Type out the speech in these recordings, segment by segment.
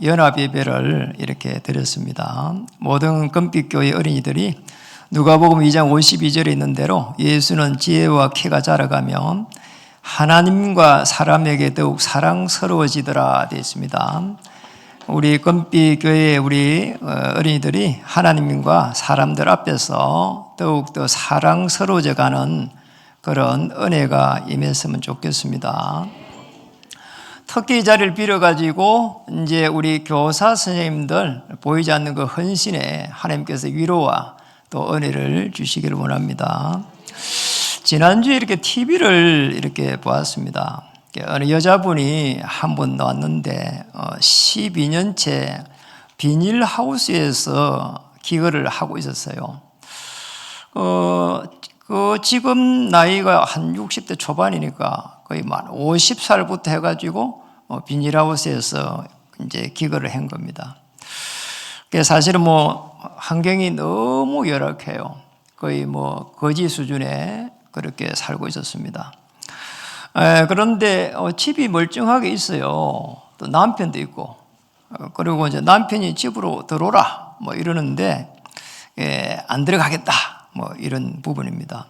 연합 예배를 이렇게 드렸습니다. 모든 금빛교회 어린이들이 누가복음 2장 52절에 있는 대로 예수는 지혜와 키가 자라가며 하나님과 사람에게 더욱 사랑스러워지더라 되어 있습니다. 우리 금빛교회 우리 어린이들이 하나님과 사람들 앞에서 더욱더 사랑스러워져 가는 그런 은혜가 임했으면 좋겠습니다. 특히 이 자리를 빌어가지고 이제 우리 교사 선생님들 보이지 않는 그 헌신에 하나님께서 위로와 또 은혜를 주시기를 원합니다. 지난주에 이렇게 TV를 이렇게 보았습니다. 어느 여자분이 한 분 나왔는데 12년째 비닐하우스에서 기거를 하고 있었어요. 지금 나이가 한 60대 초반이니까 거의 만 50살부터 해가지고 비닐하우스에서 이제 기거를 한 겁니다. 사실은 환경이 너무 열악해요. 거의 거지 수준에 그렇게 살고 있었습니다. 그런데 집이 멀쩡하게 있어요. 또 남편도 있고, 그리고 이제 남편이 집으로 들어오라 이러는데 안 들어가겠다 이런 부분입니다.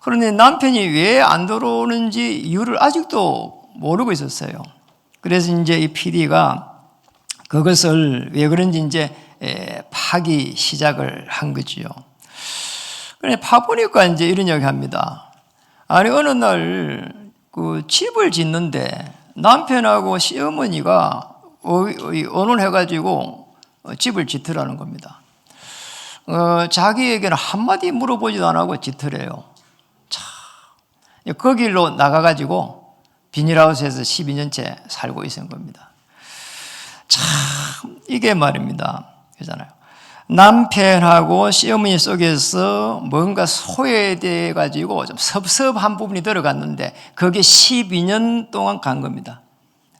그런데 남편이 왜 안 들어오는지 이유를 아직도 모르고 있었어요. 그래서 이제 이 PD가 그것을 왜 그런지 이제 파기 시작을 한 거지요. 그래 파보니까 이제 이런 이야기 합니다. 아니 어느 날 그 집을 짓는데 남편하고 시어머니가 의논해가지고 집을 짓으라는 겁니다. 자기에게는 한마디 물어보지도 안 하고 짓으래요. 참, 그 길로 나가가지고 비닐하우스에서 12년째 살고 있는 겁니다. 참, 이게 말입니다. 그잖아요. 남편하고 시어머니 속에서 뭔가 소외돼 가지고 좀 섭섭한 부분이 들어갔는데 그게 12년 동안 간 겁니다.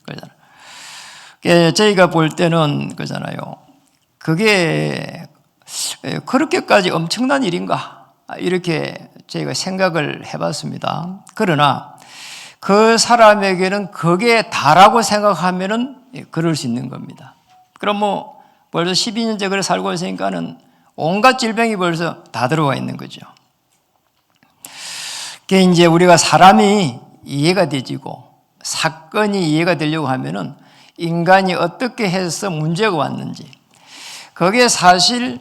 그러잖아요. 저희가 볼 때는 그잖아요. 그게 그렇게까지 엄청난 일인가 이렇게 저희가 생각을 해봤습니다. 그러나 그 사람에게는 그게 다라고 생각하면은 그럴 수 있는 겁니다. 그럼 벌써 12년째 그래 살고 있으니까는 온갖 질병이 벌써 다 들어와 있는 거죠. 그게 이제 우리가 사람이 이해가 되지고 사건이 이해가 되려고 하면은 인간이 어떻게 해서 문제가 왔는지 그게 사실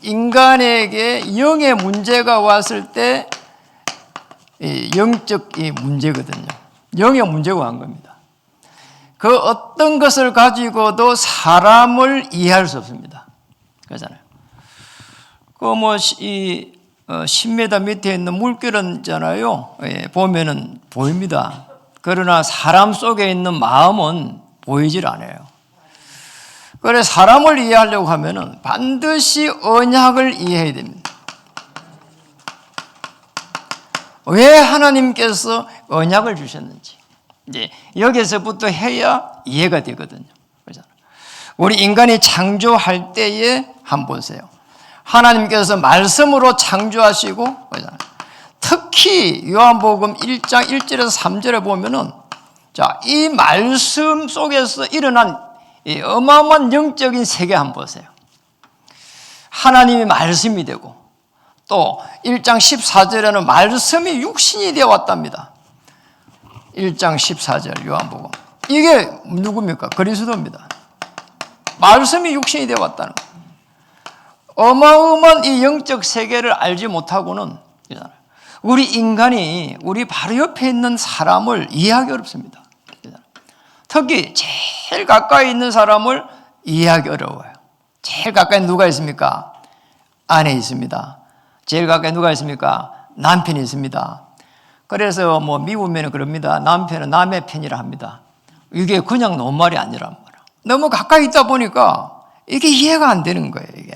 인간에게 영의 문제가 왔을 때 영적 문제거든요. 영의 문제가 온 겁니다. 그 어떤 것을 가지고도 사람을 이해할 수 없습니다. 그렇잖아요. 이 10m 밑에 있는 물결은 있잖아요. 보면은 보입니다. 그러나 사람 속에 있는 마음은 보이질 않아요. 그래서 사람을 이해하려고 하면은 반드시 언약을 이해해야 됩니다. 왜 하나님께서 언약을 주셨는지. 이제 여기서부터 해야 이해가 되거든요. 우리 인간이 창조할 때에 한번 보세요. 하나님께서 말씀으로 창조하시고 특히 요한복음 1장 1절에서 3절에 보면은 이 말씀 속에서 일어난 이 어마어마한 영적인 세계 한번 보세요. 하나님이 말씀이 되고 또 1장 14절에는 말씀이 육신이 되어 왔답니다. 1장 14절 요한복음. 이게 누굽니까? 그리스도입니다. 말씀이 육신이 되어 왔다는 거예요. 어마어마한 이 영적 세계를 알지 못하고는 우리 인간이 우리 바로 옆에 있는 사람을 이해하기 어렵습니다. 특히 제일 가까이 있는 사람을 이해하기 어려워요. 제일 가까이 누가 있습니까? 아내 있습니다. 제일 가까이 누가 있습니까? 남편이 있습니다. 그래서 미우면 그럽니다. 남편은 남의 편이라 합니다. 이게 그냥 논말이 아니란 말이에요. 너무 가까이 있다 보니까 이게 이해가 안 되는 거예요, 이게.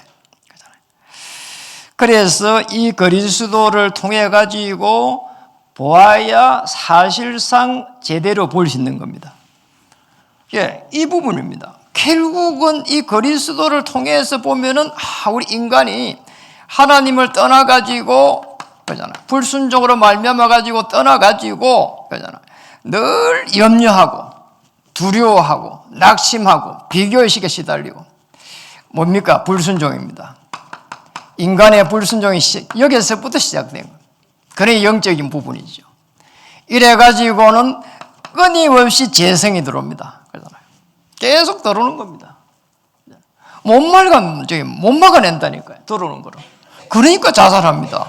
그래서 이 그리스도를 통해 가지고 보아야 사실상 제대로 볼 수 있는 겁니다. 이 부분입니다. 결국은 이 그리스도를 통해서 보면은 우리 인간이 하나님을 떠나 가지고 불순종으로 말미암아 가지고 떠나 가지고 늘 염려하고 두려워하고 낙심하고 비교의식에 시달리고 뭡니까? 불순종입니다. 인간의 불순종이 여기서부터 시작된 거예요. 그런 영적인 부분이죠. 이래가지고는 끊임없이 재성이 들어옵니다. 그러잖아요. 계속 들어오는 겁니다. 못 막아낸다니까요. 들어오는 거를. 그러니까 자살합니다.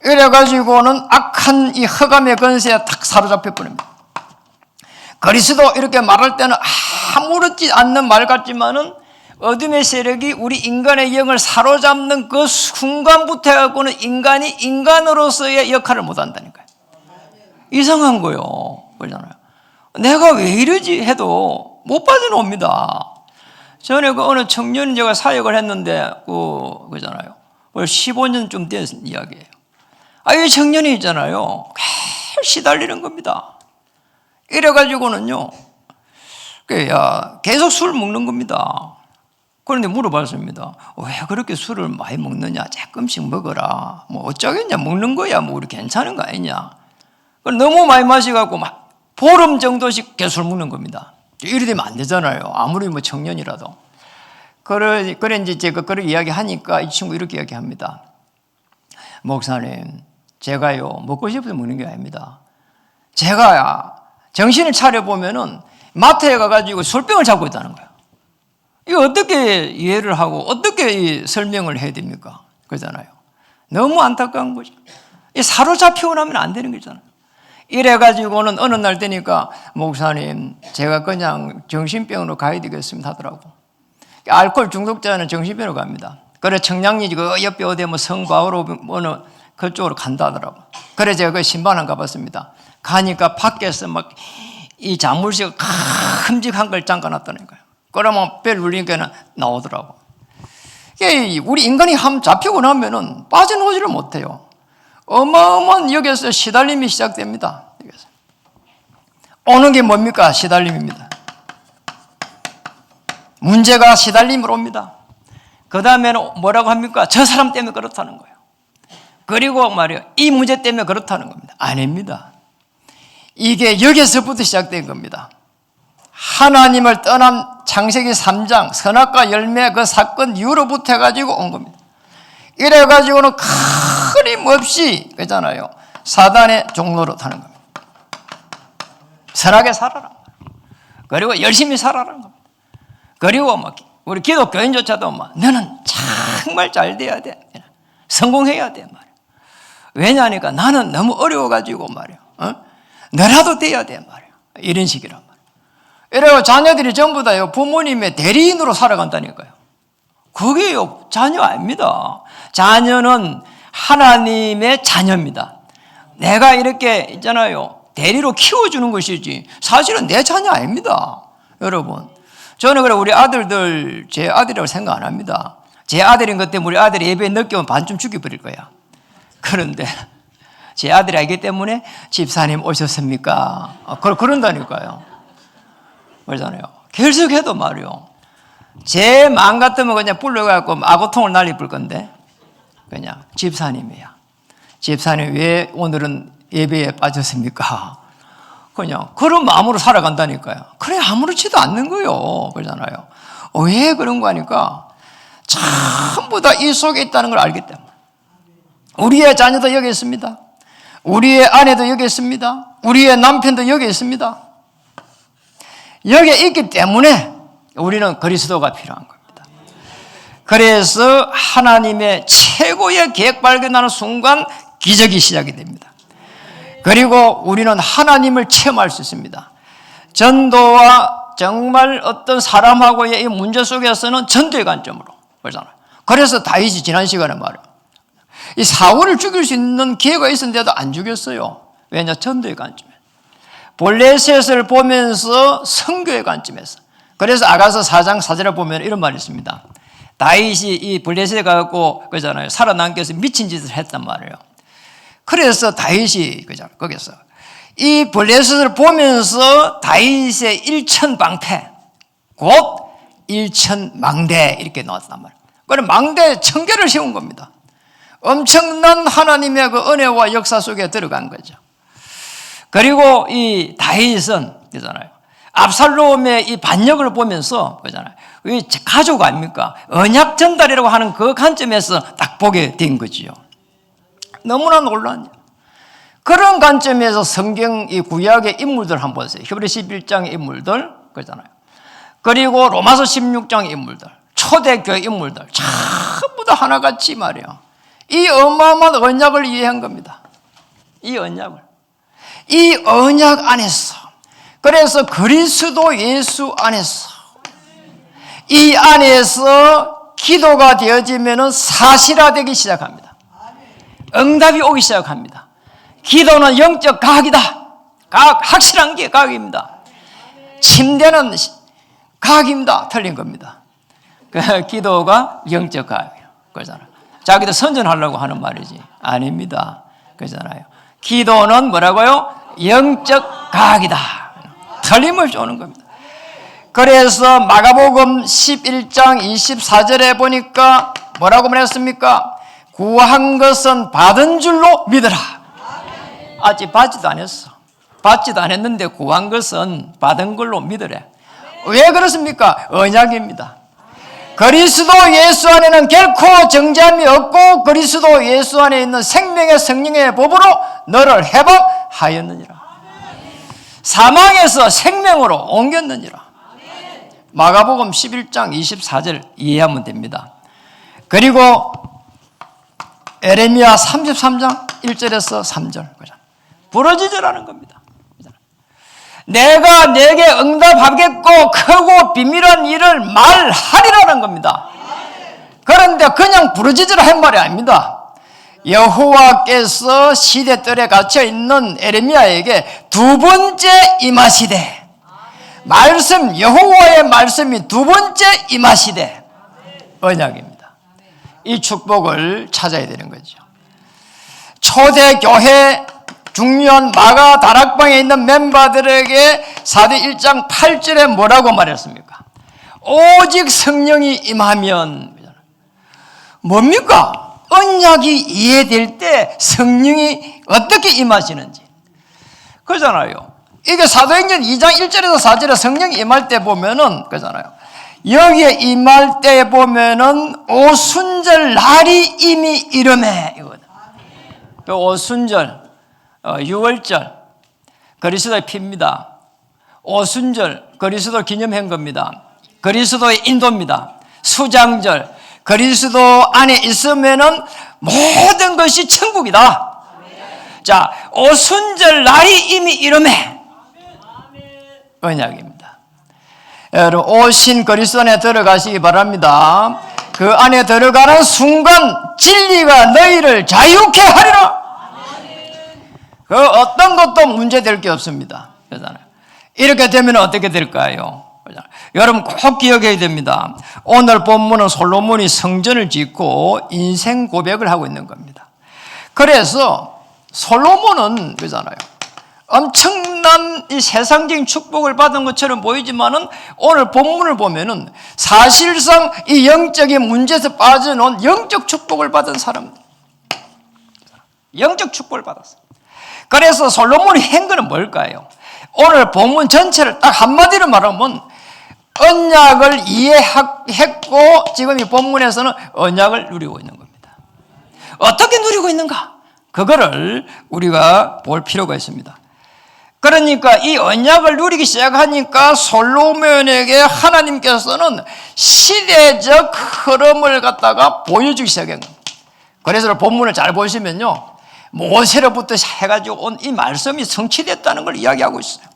이래가지고는 악한 이 흑암의 권세에 탁 사로잡혀 버립니다. 그리스도 이렇게 말할 때는 아무렇지 않는 말 같지만은 어둠의 세력이 우리 인간의 영을 사로잡는 그 순간부터 해갖고는 인간이 인간으로서의 역할을 못한다니까요. 이상한 거요. 그러잖아요. 내가 왜 이러지 해도 못 빠져나옵니다. 전에 그 어느 청년 제가 사역을 했는데 그잖아요. 15년쯤 된 이야기예요. 이 청년이 있잖아요. 시달리는 겁니다. 이래가지고는요, 계속 술 먹는 겁니다. 그런데 물어봤습니다. 왜 그렇게 술을 많이 먹느냐? 조금씩 먹어라. 뭐 어쩌겠냐? 먹는 거야. 뭐 우리 괜찮은 거 아니냐? 너무 많이 마셔갖고 막 보름 정도씩 계속 술 먹는 겁니다. 이래 되면 안 되잖아요. 아무리 뭐 청년이라도. 그래 이제 제가 그런 이야기 하니까 이 친구 이렇게 이야기합니다. 목사님, 제가요 먹고 싶어서 먹는 게 아닙니다. 제가 정신을 차려 보면은 마트에 가가지고 술병을 잡고 있다는 거예요. 이거 어떻게 이해를 하고 어떻게 설명을 해야 됩니까? 그러잖아요. 너무 안타까운 거죠. 사로잡히고 나면 안 되는 거잖아요. 이래가지고는 어느 날 되니까 목사님, 제가 그냥 정신병으로 가야 되겠습니다 하더라고. 알코올 중독자는 정신병으로 갑니다. 그래 청량리 그 옆에 어디 뭐 성바오로 어느 그쪽으로 간다 하더라고. 그래 제가 그 신방을 가봤습니다. 가니까 밖에서 막 이 자물쇠가 큼직한 걸 잠가놨다니까요. 그러면 벨 울리니까 나오더라고. 우리 인간이 함 잡히고 나면은 빠져나오지를 못해요. 어마어마한 여기서 시달림이 시작됩니다. 여기서. 오는 게 뭡니까? 시달림입니다. 문제가 시달림으로 옵니다. 그 다음에는 뭐라고 합니까? 저 사람 때문에 그렇다는 거예요. 그리고 말이에요. 이 문제 때문에 그렇다는 겁니다. 아닙니다. 이게 여기서부터 시작된 겁니다. 하나님을 떠난 창세기 3장 선악과 열매 그 사건 이후로부터 해가지고 온 겁니다. 이래가지고는 끊임없이 그잖아요. 사단의 종로로 타는 겁니다. 선하게 살아라. 그리고 열심히 살아라는 겁니다. 그리고 막 우리 기독교인조차도 막 너는 정말 잘 돼야 돼. 성공해야 돼 말이야. 왜냐하니까 나는 너무 어려워가지고 말이야. 너라도 돼야 돼 말이야. 이런 식이란 말이야. 이래고 자녀들이 전부 다요 부모님의 대리인으로 살아간다니까요. 그게요 자녀 아닙니다. 자녀는 하나님의 자녀입니다. 내가 이렇게 있잖아요 대리로 키워주는 것이지 사실은 내 자녀 아닙니다. 여러분 저는 그래 우리 아들들 제 아들이라고 생각 안 합니다. 제 아들인 것 때문에 우리 아들이 예배에 늦게 오면 반쯤 죽여버릴 거야. 그런데 제 아들이 알기 때문에 집사님 오셨습니까? 그런다니까요. 그러잖아요. 결석해도 말이요. 제 마음 같으면 그냥 불러갖고 아고통을 날리 불 건데 그냥 집사님이야. 집사님 왜 오늘은 예배에 빠졌습니까? 그냥 그런 마음으로 살아간다니까요. 그래 아무렇지도 않는 거예요. 그러잖아요. 왜 그런 거 하니까 전부 다 이 속에 있다는 걸 알기 때문에 우리의 자녀도 여기 있습니다. 우리의 아내도 여기 있습니다. 우리의 남편도 여기 있습니다. 여기에 있기 때문에 우리는 그리스도가 필요한 겁니다. 그래서 하나님의 최고의 계획 발견하는 순간 기적이 시작이 됩니다. 그리고 우리는 하나님을 체험할 수 있습니다. 전도와 정말 어떤 사람하고의 이 문제 속에서는 전도의 관점으로 그러잖아요. 그래서 다윗이 지난 시간에 말해요. 이 사울을 죽일 수 있는 기회가 있었는데도 안 죽였어요. 왜냐? 전도의 관점에. 블레셋을 보면서 선교의 관점에서. 그래서 아가서 4장 4절에 보면 이런 말이 있습니다. 다윗이 이 블레셋에 가고 그러잖아요. 살아남기 위해서 미친 짓을 했단 말이에요. 그래서 다윗이 거기서 이 블레셋을 보면서 다윗의 일천방패 곧 일천망대 이렇게 나왔단 말이에요. 그럼 망대 천개를 세운 겁니다. 엄청난 하나님의 그 은혜와 역사 속에 들어간 거죠. 그리고 이 다윗은 있잖아요. 압살롬의 이 반역을 보면서 보잖아요. 이 가족 아닙니까? 언약 전달이라고 하는 그 관점에서 딱 보게 된 거지요. 너무나 놀라운 그런 관점에서 성경 이 구약의 인물들 한번 보세요. 히브리서 11장의 인물들 그러잖아요. 그리고 로마서 16장의 인물들, 초대교회 인물들 전부 다 하나같이 말이에요. 이 어마어마한 언약을 이해한 겁니다. 이 언약 안에서, 그래서 그리스도 예수 안에서, 이 안에서 기도가 되어지면 사실화되기 시작합니다. 응답이 오기 시작합니다. 기도는 영적 과학이다. 확실한 게 과학입니다. 침대는 과학입니다. 틀린 겁니다. 기도가 영적 과학이에요. 그러잖아요. 자기도 선전하려고 하는 말이지. 아닙니다. 그러잖아요. 기도는 뭐라고요? 영적 과학이다. 틀림없이 오는 겁니다. 그래서 마가복음 11장 24절에 보니까 뭐라고 말했습니까? 구한 것은 받은 줄로 믿으라. 아직 받지도 않았어. 받지도 않았는데 구한 것은 받은 걸로 믿으래. 왜 그렇습니까? 언약입니다. 그리스도 예수 안에는 결코 정죄함이 없고 그리스도 예수 안에 있는 생명의 성령의 법으로 너를 해방하였느니라. 사망에서 생명으로 옮겼느니라. 마가복음 11장 24절 이해하면 됩니다. 그리고 에레미야 33장 1절에서 3절 부르짖으라는 겁니다. 내가 내게 응답하겠고 크고 비밀한 일을 말하리라는 겁니다. 그런데 그냥 부르짖으라 한 말이 아닙니다. 여호와께서 시대뜰에 갇혀 있는 에레미야에게 두 번째 임하시되, 여호와의 말씀이 두 번째 임하시되 언약입니다. 이 축복을 찾아야 되는 거죠. 초대교회 중요한 마가 다락방에 있는 멤버들에게 사도 1장 8절에 뭐라고 말했습니까? 오직 성령이 임하면 뭡니까? 언약이 이해될 때 성령이 어떻게 임하시는지 그러잖아요. 이게 사도행전 2장 1절에서 4절에 성령이 임할 때 보면은 그러잖아요. 여기에 임할 때 보면은 오순절 날이 이미 이름에 이거든. 그 오순절 6월절 그리스도의 피입니다. 오순절 그리스도 기념한 겁니다. 그리스도의 인도입니다. 수장절 그리스도 안에 있으면은 모든 것이 천국이다. 자, 오순절 날이 이미 이름에 언약입니다. 여러분 오신 그리스도 안에 들어가시기 바랍니다. 그 안에 들어가는 순간 진리가 너희를 자유케 하리라. 그 어떤 것도 문제될 게 없습니다. 이렇게 되면 어떻게 될까요? 여러분 꼭 기억해야 됩니다. 오늘 본문은 솔로몬이 성전을 짓고 인생 고백을 하고 있는 겁니다. 그래서 솔로몬은 그잖아요. 엄청난 이 세상적인 축복을 받은 것처럼 보이지만은 오늘 본문을 보면은 사실상 이 영적인 문제에서 빠져나온 영적 축복을 받은 사람들. 영적 축복을 받았어. 그래서 솔로몬이 한 거는 뭘까요? 오늘 본문 전체를 딱 한마디로 말하면 언약을 이해했고 지금 이 본문에서는 언약을 누리고 있는 겁니다. 어떻게 누리고 있는가? 그거를 우리가 볼 필요가 있습니다. 그러니까 이 언약을 누리기 시작하니까 솔로몬에게 하나님께서는 시대적 흐름을 갖다가 보여주기 시작한 겁니다. 그래서 본문을 잘 보시면요. 모세로부터 해가지고 온 이 말씀이 성취됐다는 걸 이야기하고 있어요.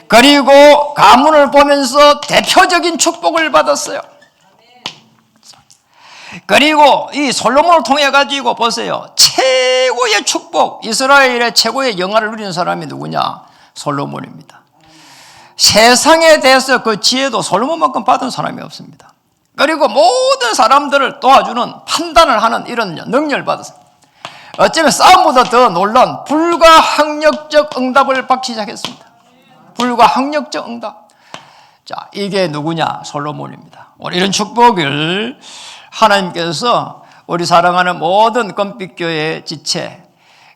그리고 가문을 보면서 대표적인 축복을 받았어요. 그리고 이 솔로몬을 통해 가지고 보세요. 최고의 축복, 이스라엘의 최고의 영화를 누리는 사람이 누구냐? 솔로몬입니다. 세상에 대해서 그 지혜도 솔로몬만큼 받은 사람이 없습니다. 그리고 모든 사람들을 도와주는 판단을 하는 이런 능력을 받았어요. 어쩌면 싸움보다 더 놀란 불가항력적 응답을 받기 시작했습니다. 불가항력적 응답. 자, 이게 누구냐? 솔로몬입니다. 오늘 이런 축복을 하나님께서 우리 사랑하는 모든 금빛교회 지체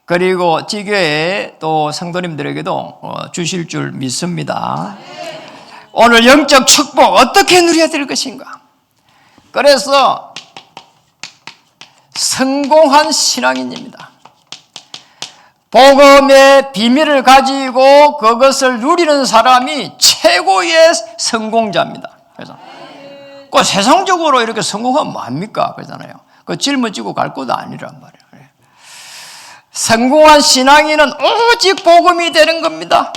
그리고 지교회 또 성도님들에게도 주실 줄 믿습니다. 오늘 영적 축복 어떻게 누려야 될 것인가? 그래서 성공한 신앙인입니다. 복음의 비밀을 가지고 그것을 누리는 사람이 최고의 성공자입니다. 그래서 그 세상적으로 이렇게 성공하면 뭐합니까? 그러잖아요. 그 짊어지고 갈 것도 아니란 말이에요. 성공한 신앙인은 오직 복음이 되는 겁니다.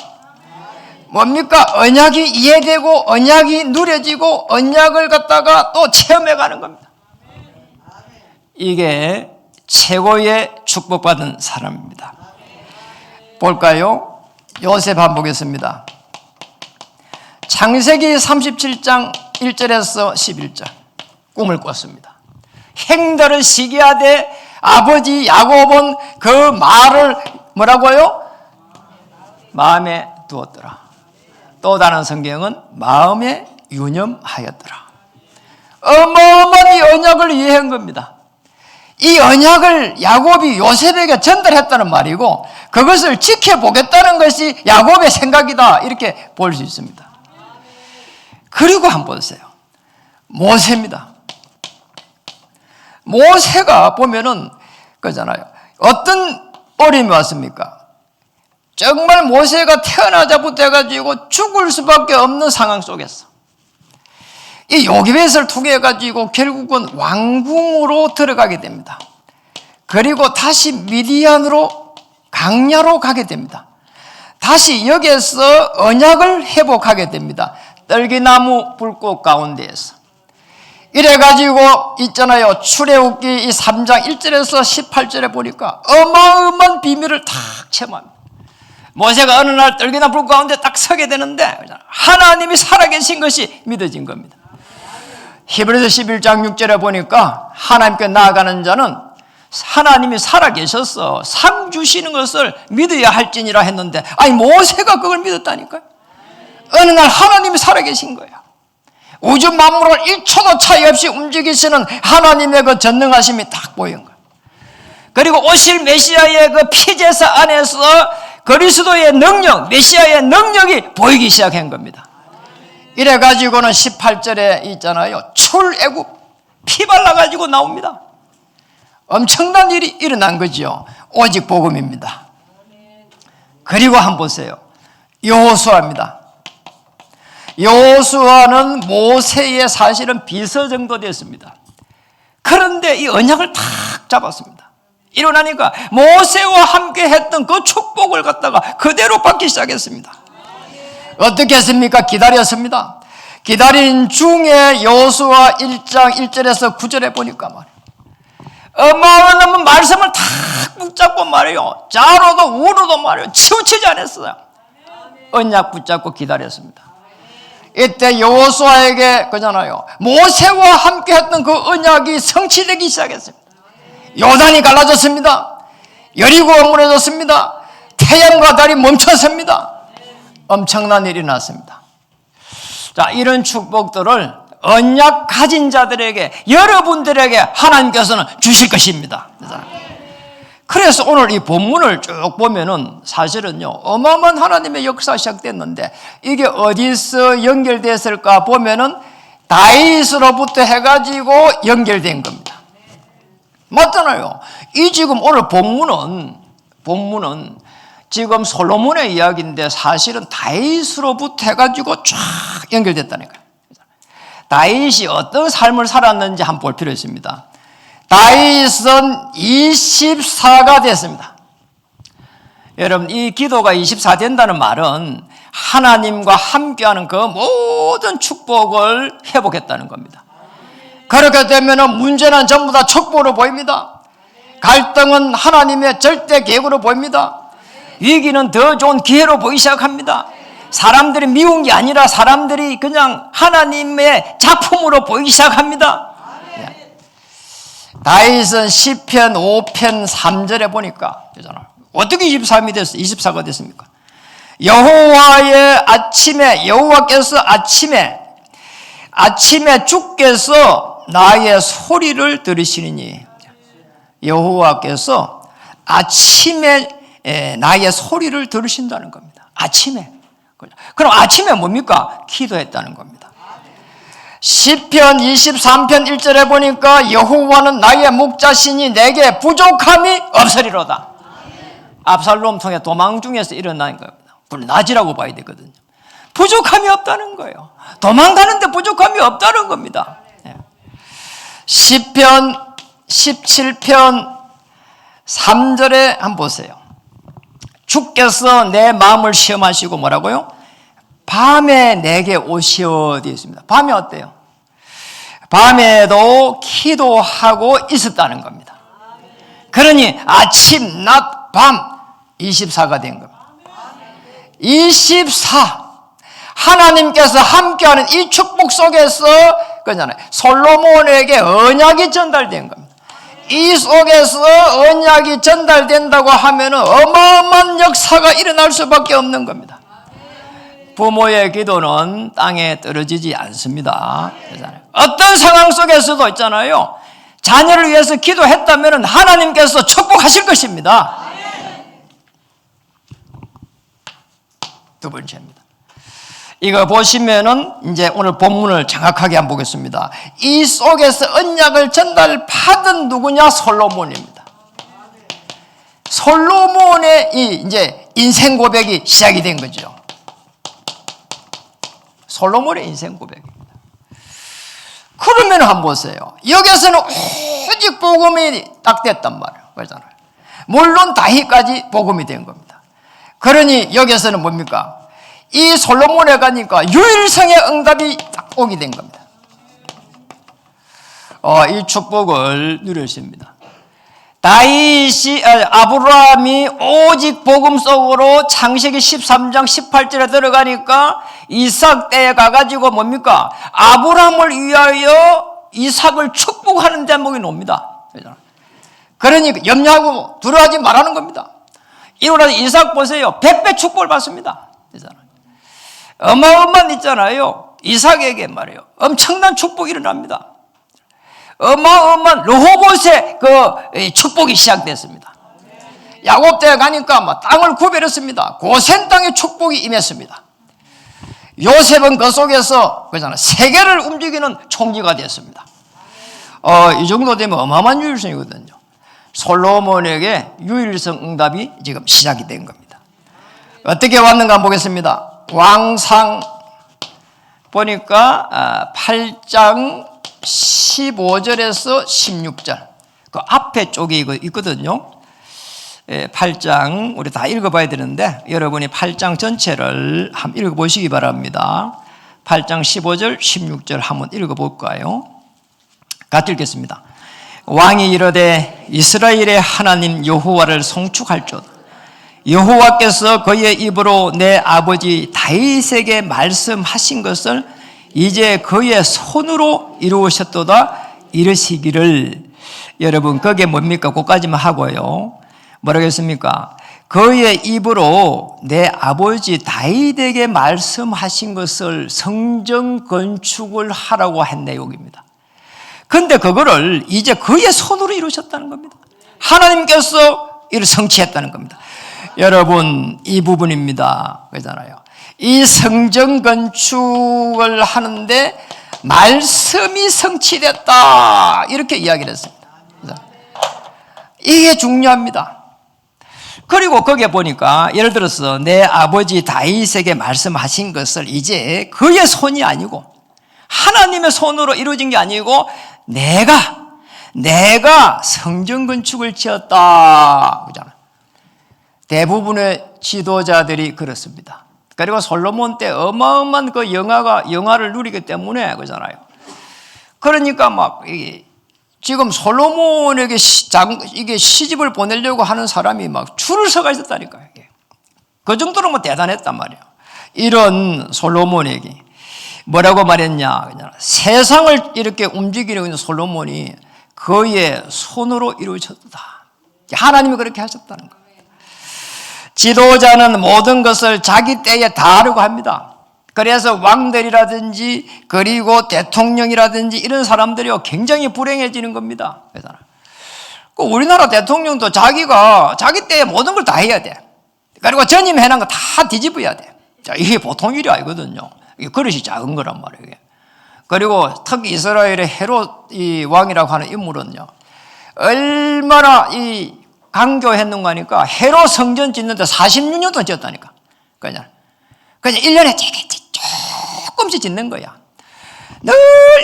뭡니까? 언약이 이해되고 언약이 누려지고 언약을 갖다가 또 체험해 가는 겁니다. 이게 최고의 축복받은 사람입니다. 볼까요? 요셉 한번 보겠습니다. 창세기 37장 1절에서 11절 꿈을 꿨습니다. 행들을 시기하되 아버지 야곱은 그 말을 뭐라고요? 마음에 두었더라. 또 다른 성경은 마음에 유념하였더라. 어마어마한 이 언약을 이해한 겁니다. 이 언약을 야곱이 요셉에게 전달했다는 말이고 그것을 지켜보겠다는 것이 야곱의 생각이다 이렇게 볼 수 있습니다. 그리고 한번 보세요. 모세입니다. 모세가 보면은 그잖아요. 어떤 어려움이 왔습니까? 정말 모세가 태어나자부터 해가지고 죽을 수밖에 없는 상황 속에서 이 요기벳을 통해 가지고 결국은 왕궁으로 들어가게 됩니다. 그리고 다시 미디안으로 강야로 가게 됩니다. 다시 여기에서 언약을 회복하게 됩니다. 떨기나무 불꽃 가운데에서. 이래가지고 있잖아요. 출애굽기 이 3장 1절에서 18절에 보니까 어마어마한 비밀을 탁 체험합니다. 모세가 어느 날 떨기나무 불꽃 가운데 딱 서게 되는데 하나님이 살아계신 것이 믿어진 겁니다. 히브리서 11장 6절에 보니까 하나님께 나아가는 자는 하나님이 살아계셔서 상 주시는 것을 믿어야 할지니라 했는데 아니 모세가 그걸 믿었다니까요. 어느 날 하나님이 살아계신 거예요. 우주 만물을 1초도 차이 없이 움직이시는 하나님의 그 전능하심이 딱 보인 거예요. 그리고 오실 메시아의 그 피제사 안에서 그리스도의 능력, 메시아의 능력이 보이기 시작한 겁니다. 이래가지고는 18절에 있잖아요. 출애굽 피 발라가지고 나옵니다. 엄청난 일이 일어난 거죠. 오직 복음입니다. 그리고 한번 보세요. 여호수아입니다. 여호수아는 모세의 사실은 비서 정도 됐습니다. 그런데 이 언약을 탁 잡았습니다. 일어나니까 모세와 함께 했던 그 축복을 갖다가 그대로 받기 시작했습니다. 어떻게 했습니까? 기다렸습니다. 기다린 중에 여호수아 1장 1절에서 9절에 보니까 말이에요. 어마어마한 말씀을 탁 붙잡고 말이에요. 자로도 우로도 말이에요. 치우치지 않았어요. 언약 붙잡고 기다렸습니다. 이때 여호수아에게 그잖아요. 모세와 함께 했던 그 언약이 성취되기 시작했습니다. 요단이 갈라졌습니다. 여리고가 무너졌습니다. 태양과 달이 멈췄습니다. 엄청난 일이 났습니다. 자, 이런 축복들을 언약 가진 자들에게 여러분들에게 하나님께서는 주실 것입니다. 그래서 오늘 이 본문을 쭉 보면은 사실은요 어마어마한 하나님의 역사가 시작됐는데 이게 어디서 연결됐을까 보면은 다윗으로부터 해가지고 연결된 겁니다. 맞잖아요. 이 지금 오늘 본문은 지금 솔로몬의 이야기인데 사실은 다윗으로부터 해가지고 쫙 연결됐다니까요. 다윗이 어떤 삶을 살았는지 한번 볼 필요 있습니다. 다윗은 24가 됐습니다. 여러분 이 기도가 24 된다는 말은 하나님과 함께하는 그 모든 축복을 회복했다는 겁니다. 그렇게 되면 문제는 전부 다 축복으로 보입니다. 갈등은 하나님의 절대 계획으로 보입니다. 위기는 더 좋은 기회로 보이기 시작합니다. 사람들이 미운 게 아니라 사람들이 그냥 하나님의 작품으로 보이기 시작합니다. 다윗은 시편 5편 3절에 보니까 어떻게 23이 됐어요? 24가 됐습니까? 여호와께서 아침에 주께서 나의 소리를 들으시니 여호와께서 아침에 나의 소리를 들으신다는 겁니다. 아침에. 그럼 아침에 뭡니까? 기도했다는 겁니다. 시편 23편 1절에 보니까 여호와는 나의 목자시니 내게 부족함이 없으리로다. 압살롬 통해 도망 중에서 일어난 겁니다. 그걸 낮이라고 봐야 되거든요. 부족함이 없다는 거예요. 도망가는데 부족함이 없다는 겁니다. 시편 17편 3절에 한번 보세요. 주께서 내 마음을 시험하시고 뭐라고요? 밤에 내게 오시어 되어 있습니다. 밤에 어때요? 밤에도 기도하고 있었다는 겁니다. 그러니 아침, 낮, 밤 24가 된 겁니다. 24 하나님께서 함께하는 이 축복 속에서 그잖아요. 솔로몬에게 언약이 전달된 겁니다. 이 속에서 언약이 전달된다고 하면 어마어마한 역사가 일어날 수밖에 없는 겁니다. 부모의 기도는 땅에 떨어지지 않습니다. 어떤 상황 속에서도 있잖아요. 자녀를 위해서 기도했다면 하나님께서 축복하실 것입니다. 두 번째입니다. 이거 보시면은 이제 오늘 본문을 정확하게 한번 보겠습니다. 이 속에서 언약을 전달받은 누구냐? 솔로몬입니다. 솔로몬의 이 이제 인생 고백이 시작이 된 거죠. 솔로몬의 인생 고백입니다. 그러면 한번 보세요. 여기서는 오직 복음이 딱 됐단 말이에요. 그렇잖아요. 물론 다윗까지 복음이 된 겁니다. 그러니 여기서는 뭡니까? 이 솔로몬에 가니까 유일성의 응답이 딱 오게 된 겁니다. 이 축복을 누렸습니다. 다윗이 아브라함이 오직 복음 속으로 창세기 13장 18절에 들어가니까 이삭 때에 가가지고 뭡니까? 아브라함을 위하여 이삭을 축복하는 대목이 나옵니다. 그러니 염려하고 두려워하지 말라는 겁니다. 이러나 이삭 보세요. 100배 축복을 받습니다. 어마어마한 있잖아요. 이삭에게 말이에요. 엄청난 축복이 일어납니다. 어마어마한 르호봇의 그 축복이 시작됐습니다. 야곱 때에 가니까 막 땅을 구별했습니다. 고센 땅의 축복이 임했습니다. 요셉은 그 속에서 그잖아 세계를 움직이는 총리가 됐습니다. 이 정도 되면 어마어마한 유일성이거든요. 솔로몬에게 유일성 응답이 지금 시작이 된 겁니다. 어떻게 왔는가 한번 보겠습니다. 왕상 보니까 8장 15절에서 16절 그 앞에 쪽에 이거 있거든요. 8장 우리 다 읽어봐야 되는데 여러분이 8장 전체를 한번 읽어보시기 바랍니다. 8장 15절 16절 한번 읽어볼까요? 같이 읽겠습니다. 왕이 이르되 이스라엘의 하나님 여호와를 송축할지어다. 여호와께서 그의 입으로 내 아버지 다윗에게 말씀하신 것을 이제 그의 손으로 이루셨도다 이르시기를. 여러분 그게 뭡니까? 그까지만 하고요. 뭐라고 했습니까? 그의 입으로 내 아버지 다윗에게 말씀하신 것을 성전 건축을 하라고 한 내용입니다. 그런데 그거를 이제 그의 손으로 이루셨다는 겁니다. 하나님께서 이를 성취했다는 겁니다. 여러분 이 부분입니다. 그러잖아요. 이 성전 건축을 하는데 말씀이 성취됐다 이렇게 이야기를 했습니다. 이게 중요합니다. 그리고 거기에 보니까 예를 들어서 내 아버지 다윗에게 말씀하신 것을 이제 그의 손이 아니고 하나님의 손으로 이루어진 게 아니고 내가 성전 건축을 지었다 그러잖아요. 대부분의 지도자들이 그렇습니다. 그리고 솔로몬 때 어마어마한 그 영화를 누리기 때문에 그러잖아요. 그러니까 막 지금 솔로몬에게 이게 시집을 보내려고 하는 사람이 막 줄을 서가 있었다니까요. 그 정도로 뭐 대단했단 말이에요. 이런 솔로몬에게 뭐라고 말했냐? 세상을 이렇게 움직이는 있는 솔로몬이 그의 손으로 이루어졌다. 하나님이 그렇게 하셨다는 거예요. 지도자는 모든 것을 자기 때에 다 하려고 합니다. 그래서 왕들이라든지 그리고 대통령이라든지 이런 사람들이 굉장히 불행해지는 겁니다. 그 우리나라 대통령도 자기가 자기 때에 모든 걸 다 해야 돼. 그리고 전임 해놓은 거 다 뒤집어야 돼. 자, 이게 보통 일이 아니거든요. 이게 그릇이 작은 거란 말이에요. 이게. 그리고 특히 이스라엘의 헤롯 이 왕이라고 하는 인물은요, 얼마나 이 강조했는가 하니까 헤롯 성전 짓는데 46년 동안 짓었다니까. 그냥 1년에 조금씩 짓는 거야. 늘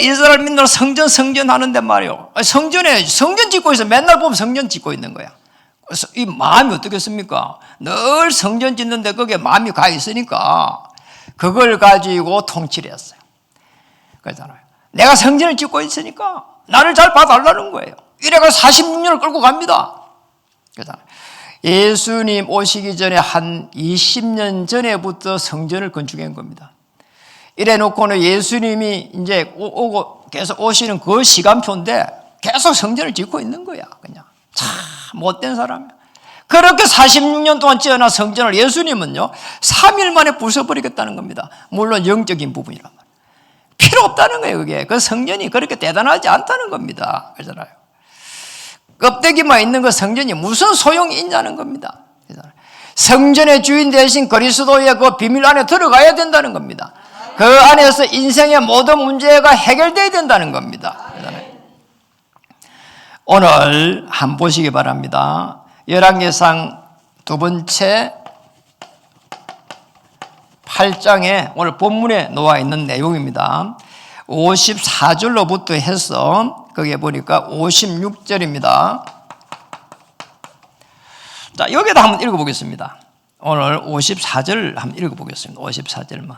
이스라엘 민들 성전 하는데 말이요. 성전 짓고 있어. 맨날 보면 성전 짓고 있는 거야. 그래서 이 마음이 어떻겠습니까? 늘 성전 짓는데 거기에 마음이 가 있으니까 그걸 가지고 통치를 했어요. 그러잖아요. 내가 성전을 짓고 있으니까 나를 잘 봐달라는 거예요. 이래가 46년을 끌고 갑니다. 그러잖아요. 예수님 오시기 전에 한 20년 전에부터 성전을 건축한 겁니다. 이래 놓고는 예수님이 이제 오고 계속 오시는 그 시간표인데 계속 성전을 짓고 있는 거야. 그냥 참 못된 사람이야. 그렇게 46년 동안 지어놓은 성전을 예수님은요 3일 만에 부숴버리겠다는 겁니다. 물론 영적인 부분이란 말이에요. 필요 없다는 거예요. 그게 그 성전이 그렇게 대단하지 않다는 겁니다. 그러잖아요. 껍데기만 있는 그 성전이 무슨 소용이 있냐는 겁니다. 성전의 주인 대신 그리스도의 그 비밀 안에 들어가야 된다는 겁니다. 그 안에서 인생의 모든 문제가 해결돼야 된다는 겁니다. 오늘 한번 보시기 바랍니다. 열왕기상 두 번째 8장에 오늘 본문에 놓아 있는 내용입니다. 54절로부터 해서 거기에 보니까 56절입니다. 자, 여기다 한번 읽어보겠습니다. 오늘 54절 한번 읽어보겠습니다. 54절만.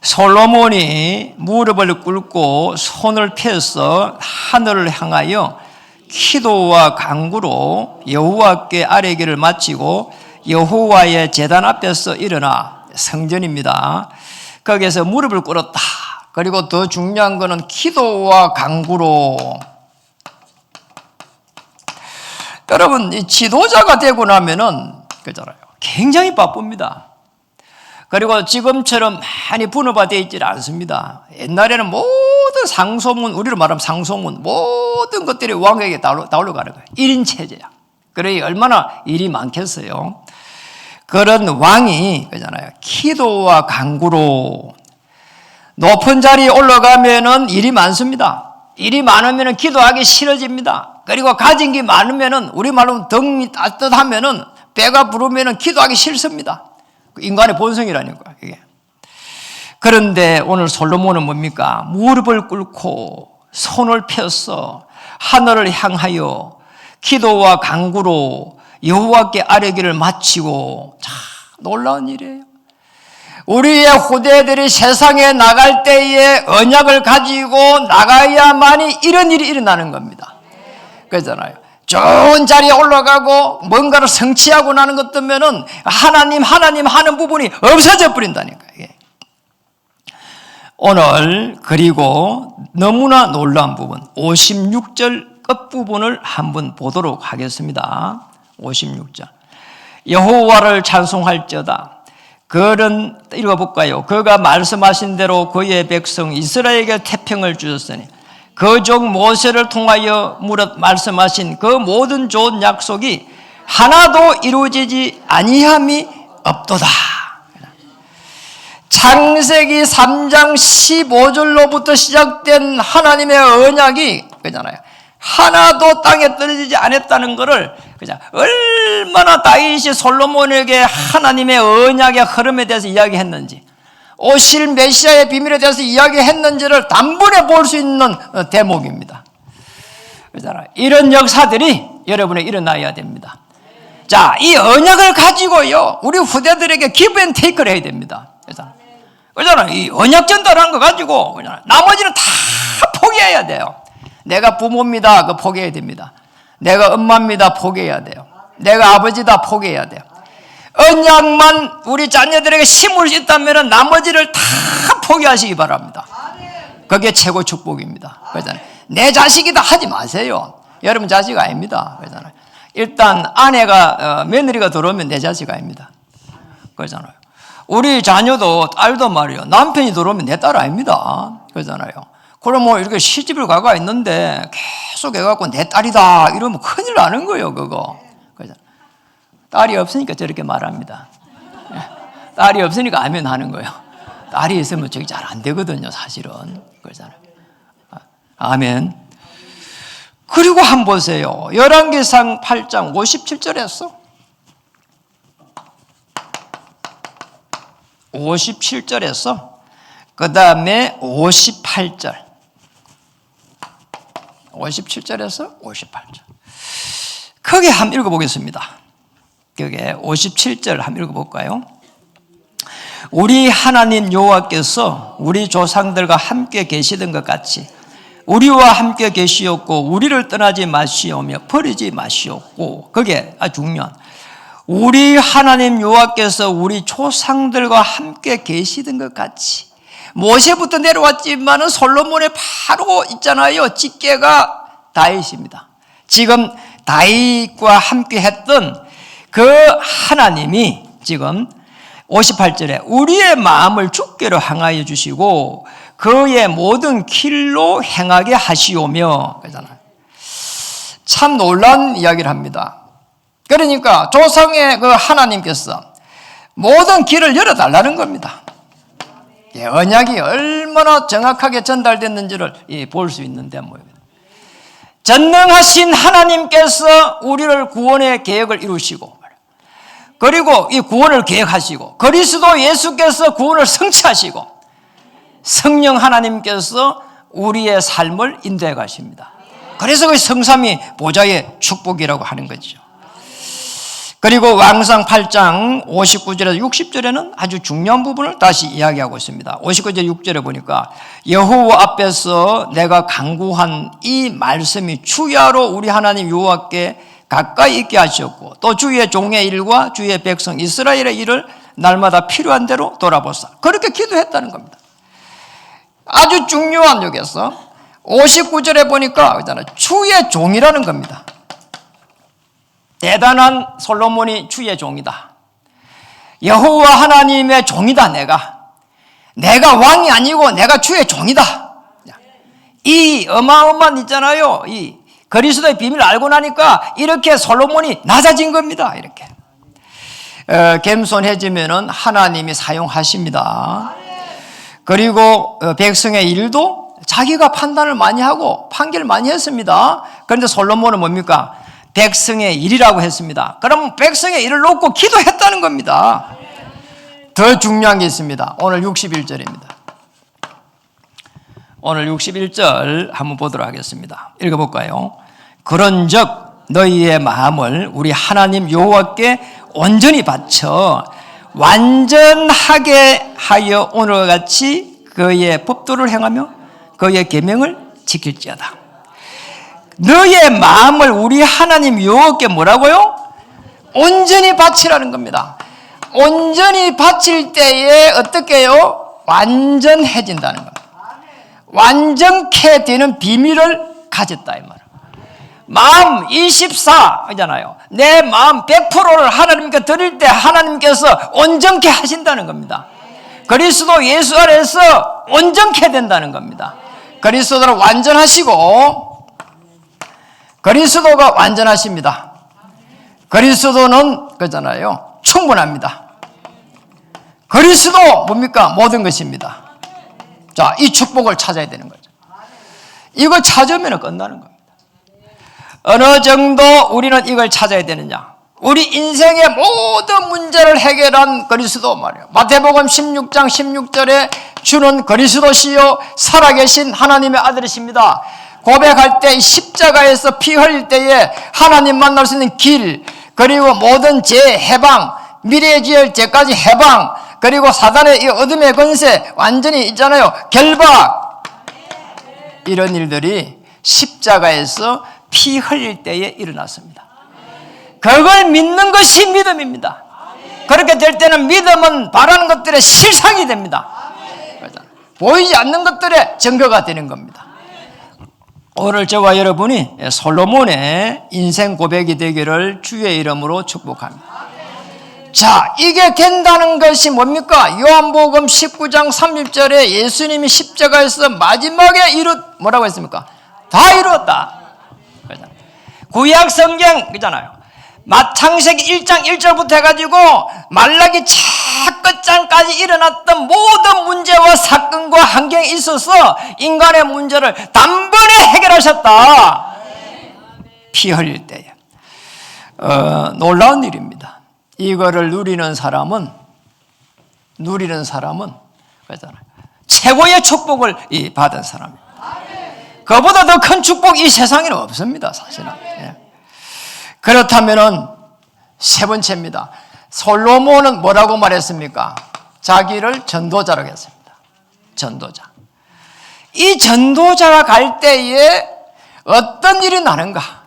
솔로몬이 무릎을 꿇고 손을 펴서 하늘을 향하여 기도와 간구로 여호와께 아뢰기를 마치고 여호와의 제단 앞에서 일어나 성전입니다. 거기에서 무릎을 꿇었다. 그리고 더 중요한 것은 기도와 간구로. 여러분, 이 지도자가 되고 나면은 그잖아요. 굉장히 바쁩니다. 그리고 지금처럼 많이 분업화되어 있지 않습니다. 옛날에는 모든 상소문, 우리로 말하면 상소문, 모든 것들이 왕에게 다 올라가는 거예요. 1인 체제야. 그러니 얼마나 일이 많겠어요. 그런 왕이 그잖아요. 기도와 간구로. 높은 자리에 올라가면은 일이 많습니다. 일이 많으면은 기도하기 싫어집니다. 그리고 가진 게 많으면은 우리 말로 등이 따뜻하면은 배가 부르면은 기도하기 싫습니다. 인간의 본성이라니까 이게. 그런데 오늘 솔로몬은 뭡니까? 무릎을 꿇고 손을 펴서 하늘을 향하여 기도와 간구로 여호와께 아뢰기를 마치고. 참 놀라운 일이에요. 우리의 후대들이 세상에 나갈 때에 언약을 가지고 나가야만이 이런 일이 일어나는 겁니다. 그러잖아요. 좋은 자리에 올라가고 뭔가를 성취하고 나는 것 때문에는 하나님 하는 부분이 없어져 버린다니까. 오늘 그리고 너무나 놀라운 부분 56절 끝부분을 한번 보도록 하겠습니다. 56절. 여호와를 찬송할지어다. 그는 읽어볼까요? 그가 말씀하신 대로 그의 백성 이스라엘에게 태평을 주셨으니 그 종 모세를 통하여 말씀하신 그 모든 좋은 약속이 하나도 이루어지지 아니함이 없도다. 창세기 3장 15절로부터 시작된 하나님의 언약이 그잖아요. 하나도 땅에 떨어지지 않았다는 것을 그냥 얼마나 다윗이 솔로몬에게 하나님의 언약의 흐름에 대해서 이야기했는지, 오실 메시아의 비밀에 대해서 이야기했는지를 단번에 볼 수 있는 대목입니다. 그렇잖아요. 이런 역사들이 여러분에 일어나야 됩니다. 자, 이 언약을 가지고요, 우리 후대들에게 기브 앤 테이크를 해야 됩니다. 그렇잖아요. 이 언약 전달한 거 가지고 나머지는 다 포기해야 돼요. 내가 부모입니다. 그거 포기해야 됩니다. 내가 엄마입니다. 포기해야 돼요. 내가 아버지다. 포기해야 돼요. 언약만 우리 자녀들에게 심을 수 있다면 나머지를 다 포기하시기 바랍니다. 그게 최고 축복입니다. 그렇잖아요. 내 자식이다 하지 마세요. 여러분 자식 아닙니다. 그렇잖아요. 일단 아내가 며느리가 들어오면 내 자식 아닙니다. 그렇잖아요. 우리 자녀도 딸도 말이요. 남편이 들어오면 내 딸 아닙니다. 그렇잖아요. 그럼 뭐 이렇게 시집을 가가 있는데 계속 해갖고 내 딸이다 이러면 큰일 나는 거예요, 그거. 그래서 딸이 없으니까 저렇게 말합니다. 딸이 없으니까 아멘 하는 거예요. 딸이 있으면 저기 잘 안 되거든요, 사실은. 그러잖아요. 아멘. 그리고 한번 보세요. 열왕기상 8장 57절에서 57절에서 그 다음에 58절 57절에서 58절 크게 한번 읽어보겠습니다. 그게 57절 한번 읽어볼까요? 우리 하나님 여호와께서 우리 조상들과 함께 계시던 것 같이 우리와 함께 계시었고 우리를 떠나지 마시오며 버리지 마시었고, 그게 아주 중요한, 우리 하나님 여호와께서 우리 조상들과 함께 계시던 것 같이. 모세부터 내려왔지만은 솔로몬의 바로 있잖아요, 직계가 다윗입니다. 지금 다윗과 함께 했던 그 하나님이 지금 58절에 우리의 마음을 주께로 향하여 주시고 그의 모든 길로 행하게 하시오며, 그러잖아요. 참 놀라운 이야기를 합니다. 그러니까 조상의 그 하나님께서 모든 길을 열어달라는 겁니다. 언약이 얼마나 정확하게 전달됐는지를 볼 수 있는 대목입니다. 전능하신 하나님께서 우리를 구원의 계획을 이루시고, 그리고 이 구원을 계획하시고, 그리스도 예수께서 구원을 성취하시고, 성령 하나님께서 우리의 삶을 인도해 가십니다. 그래서 그 성삼위 보좌의 축복이라고 하는 거죠. 그리고 왕상 8장 59절에서 60절에는 아주 중요한 부분을 다시 이야기하고 있습니다. 59절 6절에 보니까 여호와 앞에서 내가 간구한 이 말씀이 주야로 우리 하나님 여호와께 가까이 있게 하셨고 또 주의 종의 일과 주의 백성 이스라엘의 일을 날마다 필요한 대로 돌아보사. 그렇게 기도했다는 겁니다. 아주 중요한 여기서 59절에 보니까 주의 종이라는 겁니다. 대단한 솔로몬이 주의 종이다. 여호와 하나님의 종이다. 내가 왕이 아니고 내가 주의 종이다. 이 어마어마한 있잖아요, 이 그리스도의 비밀을 알고 나니까 이렇게 솔로몬이 낮아진 겁니다. 이렇게 겸손해지면은 하나님이 사용하십니다. 그리고 백성의 일도 자기가 판단을 많이 하고 판결을 많이 했습니다. 그런데 솔로몬은 뭡니까? 백성의 일이라고 했습니다. 그럼 백성의 일을 놓고 기도했다는 겁니다. 더 중요한 게 있습니다. 오늘 61절입니다. 오늘 61절 한번 보도록 하겠습니다. 읽어볼까요? 그런즉 너희의 마음을 우리 하나님 여호와께 온전히 바쳐 완전하게 하여 오늘과 같이 그의 법도를 행하며 그의 계명을 지킬지어다. 너의 마음을 우리 하나님 여호와께 뭐라고요? 온전히 바치라는 겁니다. 온전히 바칠 때에 어떻게 해요? 완전해진다는 겁니다. 완전케 되는 비밀을 가졌다 이 말이에요. 마음 24잖아요. 내 마음 100%를 하나님께 드릴 때 하나님께서 온전케 하신다는 겁니다. 그리스도 예수 안에서 온전케 된다는 겁니다. 그리스도를 완전하시고, 그리스도가 완전하십니다. 그리스도는 그잖아요, 충분합니다. 그리스도 뭡니까? 모든 것입니다. 자, 이 축복을 찾아야 되는 거죠. 이걸 찾으면 끝나는 겁니다. 어느 정도 우리는 이걸 찾아야 되느냐? 우리 인생의 모든 문제를 해결한 그리스도 말이에요. 마태복음 16장 16절에 주는 그리스도시요 살아계신 하나님의 아들이십니다. 고백할 때 십자가에서 피 흘릴 때에 하나님 만날 수 있는 길, 그리고 모든 죄 해방, 미래에 지을 죄까지 해방, 그리고 사단의 이 어둠의 권세 완전히 있잖아요, 결박. 이런 일들이 십자가에서 피 흘릴 때에 일어났습니다. 그걸 믿는 것이 믿음입니다. 그렇게 될 때는 믿음은 바라는 것들의 실상이 됩니다. 보이지 않는 것들의 증거가 되는 겁니다. 오늘 저와 여러분이 솔로몬의 인생 고백이 되기를 주의 이름으로 축복합니다. 자, 이게 된다는 것이 뭡니까? 요한복음 19장 30절에 예수님이 십자가에서 마지막에 뭐라고 했습니까? 다 이루었다. 구약 성경 그잖아요. 창세기 1장 1절부터 해가지고 말라기 끝장까지 일어났던 모든 문제와 사건과 환경에 있어서 인간의 문제를 단번에 해결하셨다. 피 흘릴 때에. 놀라운 일입니다. 이거를 누리는 사람은 그잖아요. 최고의 축복을 받은 사람입니다. 그보다 더 큰 축복 이 세상에는 없습니다, 사실은. 예. 그렇다면은 세 번째입니다. 솔로몬은 뭐라고 말했습니까? 자기를 전도자라고 했습니다. 전도자. 이 전도자가 갈 때에 어떤 일이 나는가?